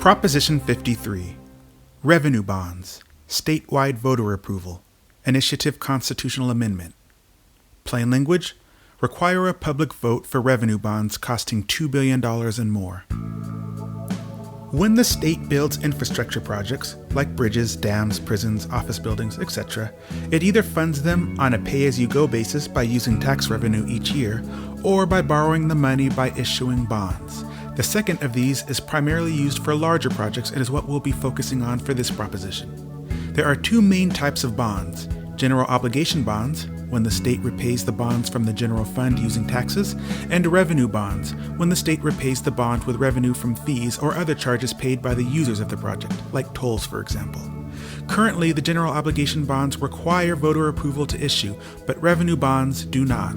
Proposition 53, Revenue Bonds, Statewide Voter Approval, Initiative Constitutional Amendment. Plain language, require a public vote for revenue bonds costing $2 billion and more. When the state builds infrastructure projects, like bridges, dams, prisons, office buildings, etc., it either funds them on a pay-as-you-go basis by using tax revenue each year, or by borrowing the money by issuing bonds. The second of these is primarily used for larger projects and is what we'll be focusing on for this proposition. There are two main types of bonds: general obligation bonds, when the state repays the bonds from the general fund using taxes, and revenue bonds, when the state repays the bond with revenue from fees or other charges paid by the users of the project, like tolls, for example. Currently, the general obligation bonds require voter approval to issue, but revenue bonds do not.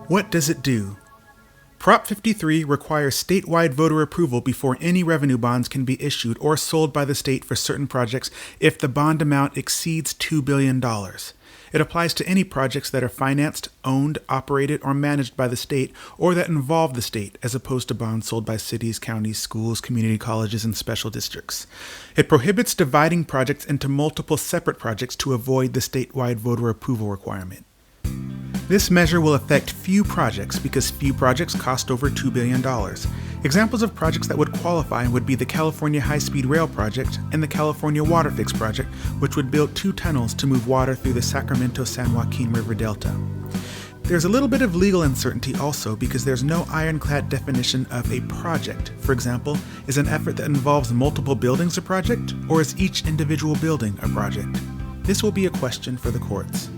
What does it do? Prop 53 requires statewide voter approval before any revenue bonds can be issued or sold by the state for certain projects if the bond amount exceeds $2 billion. It applies to any projects that are financed, owned, operated, or managed by the state, or that involve the state, as opposed to bonds sold by cities, counties, schools, community colleges, and special districts. It prohibits dividing projects into multiple separate projects to avoid the statewide voter approval requirement. This measure will affect few projects because few projects cost over $2 billion. Examples of projects that would qualify would be the California High-Speed Rail Project and the California Water Fix Project, which would build 2 tunnels to move water through the Sacramento-San Joaquin River Delta. There's a little bit of legal uncertainty also because there's no ironclad definition of a project. For example, is an effort that involves multiple buildings a project, or is each individual building a project? This will be a question for the courts.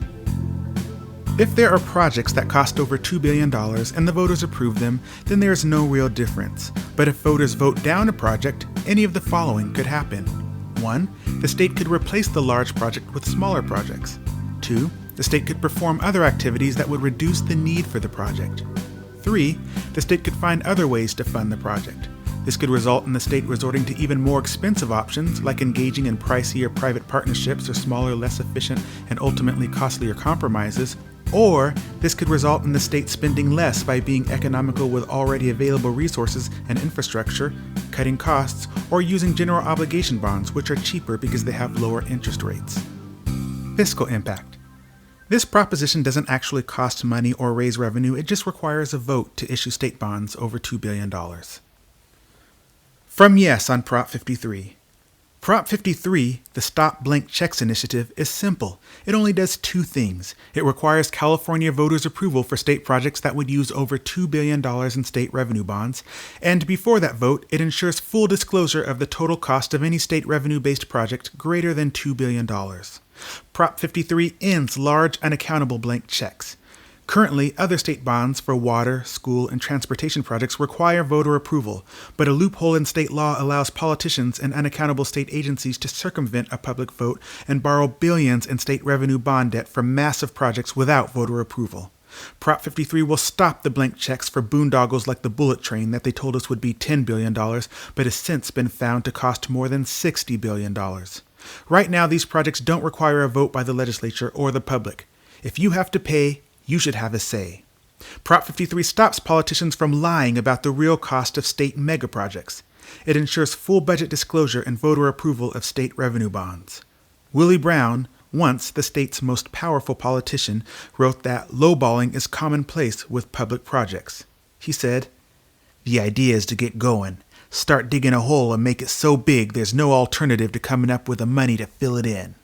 If there are projects that cost over $2 billion and the voters approve them, then there is no real difference. But if voters vote down a project, any of the following could happen. 1. The state could replace the large project with smaller projects. 2. The state could perform other activities that would reduce the need for the project. 3. The state could find other ways to fund the project. This could result in the state resorting to even more expensive options, like engaging in pricier private partnerships or smaller, less efficient, and ultimately costlier compromises. Or this could result in the state spending less by being economical with already available resources and infrastructure, cutting costs, or using general obligation bonds, which are cheaper because they have lower interest rates. Fiscal impact. This proposition doesn't actually cost money or raise revenue, it just requires a vote to issue state bonds over $2 billion. From Yes on Prop 53. Prop 53, the Stop Blank Checks initiative, is simple. It only does 2 things. It requires California voters' approval for state projects that would use over $2 billion in state revenue bonds, and before that vote, it ensures full disclosure of the total cost of any state revenue-based project greater than $2 billion. Prop 53 ends large, unaccountable blank checks. Currently, other state bonds for water, school, and transportation projects require voter approval, but a loophole in state law allows politicians and unaccountable state agencies to circumvent a public vote and borrow billions in state revenue bond debt for massive projects without voter approval. Prop 53 will stop the blank checks for boondoggles like the bullet train that they told us would be $10 billion, but has since been found to cost more than $60 billion. Right now, these projects don't require a vote by the legislature or the public. If you have to pay, you should have a say. Prop 53 stops politicians from lying about the real cost of state mega projects. It ensures full budget disclosure and voter approval of state revenue bonds. Willie Brown, once the state's most powerful politician, wrote that lowballing is commonplace with public projects. He said, "The idea is to get going, start digging a hole and make it so big there's no alternative to coming up with the money to fill it in."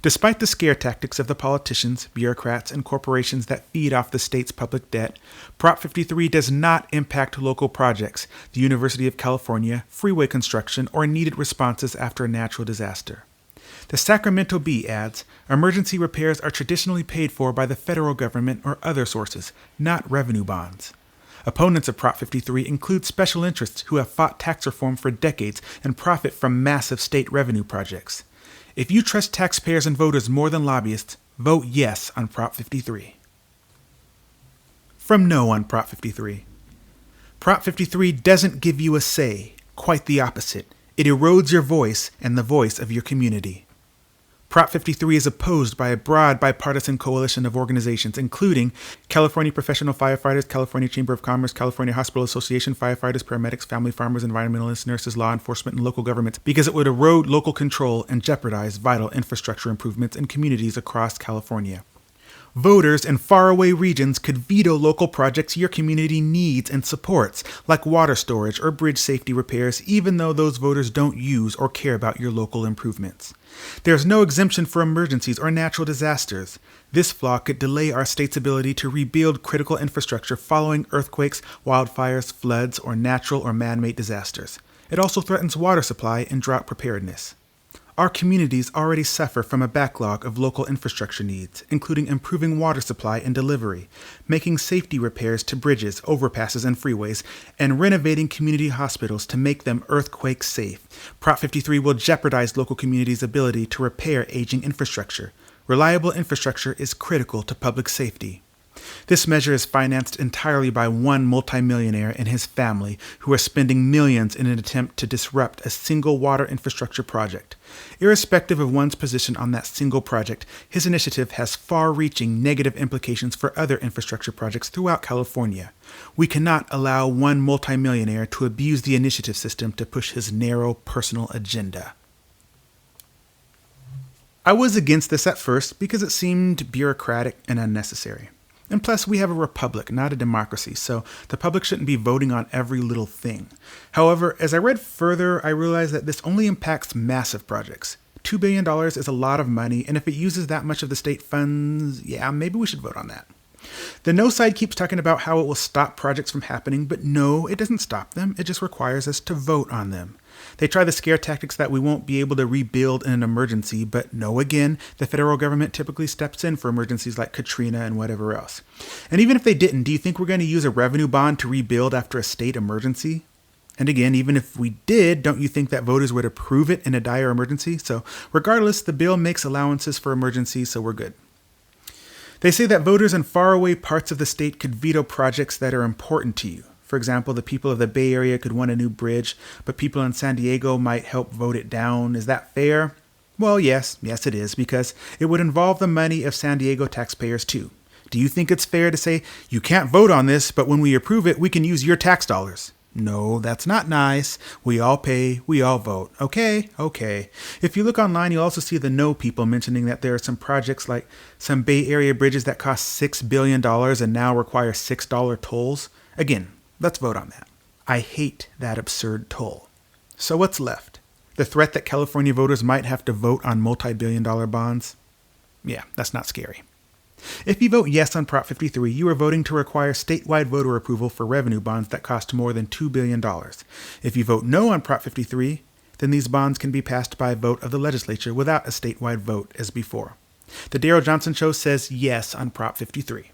Despite the scare tactics of the politicians, bureaucrats, and corporations that feed off the state's public debt, Prop 53 does not impact local projects, the University of California, freeway construction, or needed responses after a natural disaster. The Sacramento Bee adds, emergency repairs are traditionally paid for by the federal government or other sources, not revenue bonds. Opponents of Prop 53 include special interests who have fought tax reform for decades and profit from massive state revenue projects. If you trust taxpayers and voters more than lobbyists, vote yes on Prop 53. From No on Prop 53. Prop 53 doesn't give you a say, quite the opposite. It erodes your voice and the voice of your community. Prop 53 is opposed by a broad bipartisan coalition of organizations, including California Professional Firefighters, California Chamber of Commerce, California Hospital Association, firefighters, paramedics, family farmers, environmentalists, nurses, law enforcement, and local governments, because it would erode local control and jeopardize vital infrastructure improvements in communities across California. Voters in faraway regions could veto local projects your community needs and supports, like water storage or bridge safety repairs, even though those voters don't use or care about your local improvements. There's no exemption for emergencies or natural disasters. This flaw could delay our state's ability to rebuild critical infrastructure following earthquakes, wildfires, floods, or natural or man-made disasters. It also threatens water supply and drought preparedness. Our communities already suffer from a backlog of local infrastructure needs, including improving water supply and delivery, making safety repairs to bridges, overpasses, and freeways, and renovating community hospitals to make them earthquake safe. Prop 53 will jeopardize local communities' ability to repair aging infrastructure. Reliable infrastructure is critical to public safety. This measure is financed entirely by one multimillionaire and his family, who are spending millions in an attempt to disrupt a single water infrastructure project. Irrespective of one's position on that single project, his initiative has far-reaching negative implications for other infrastructure projects throughout California. We cannot allow one multimillionaire to abuse the initiative system to push his narrow personal agenda. I was against this at first because it seemed bureaucratic and unnecessary. And plus, we have a republic, not a democracy, so the public shouldn't be voting on every little thing. However, as I read further, I realized that this only impacts massive projects. $2 billion is a lot of money, and if it uses that much of the state funds, yeah, maybe we should vote on that. The no side keeps talking about how it will stop projects from happening, but no, it doesn't stop them. It just requires us to vote on them. They try the scare tactics that we won't be able to rebuild in an emergency, but no, again, the federal government typically steps in for emergencies like Katrina and whatever else. And even if they didn't, do you think we're going to use a revenue bond to rebuild after a state emergency? And again, even if we did, don't you think that voters would approve it in a dire emergency? So regardless, the bill makes allowances for emergencies, so we're good. They say that voters in faraway parts of the state could veto projects that are important to you. For example, the people of the Bay Area could want a new bridge, but people in San Diego might help vote it down. Is that fair? Well, yes, it is, because it would involve the money of San Diego taxpayers too. Do you think it's fair to say, you can't vote on this, but when we approve it, we can use your tax dollars? No, that's not nice. We all pay, we all vote. Okay. If you look online, you'll also see the no people mentioning that there are some projects like some Bay Area bridges that cost $6 billion and now require $6 tolls. Again, let's vote on that. I hate that absurd toll. So what's left? The threat that California voters might have to vote on multi-billion-dollar bonds? Yeah, that's not scary. If you vote yes on Prop 53, you are voting to require statewide voter approval for revenue bonds that cost more than $2 billion. If you vote no on Prop 53, then these bonds can be passed by a vote of the legislature without a statewide vote as before. The Darryl Johnson Show says yes on Prop 53.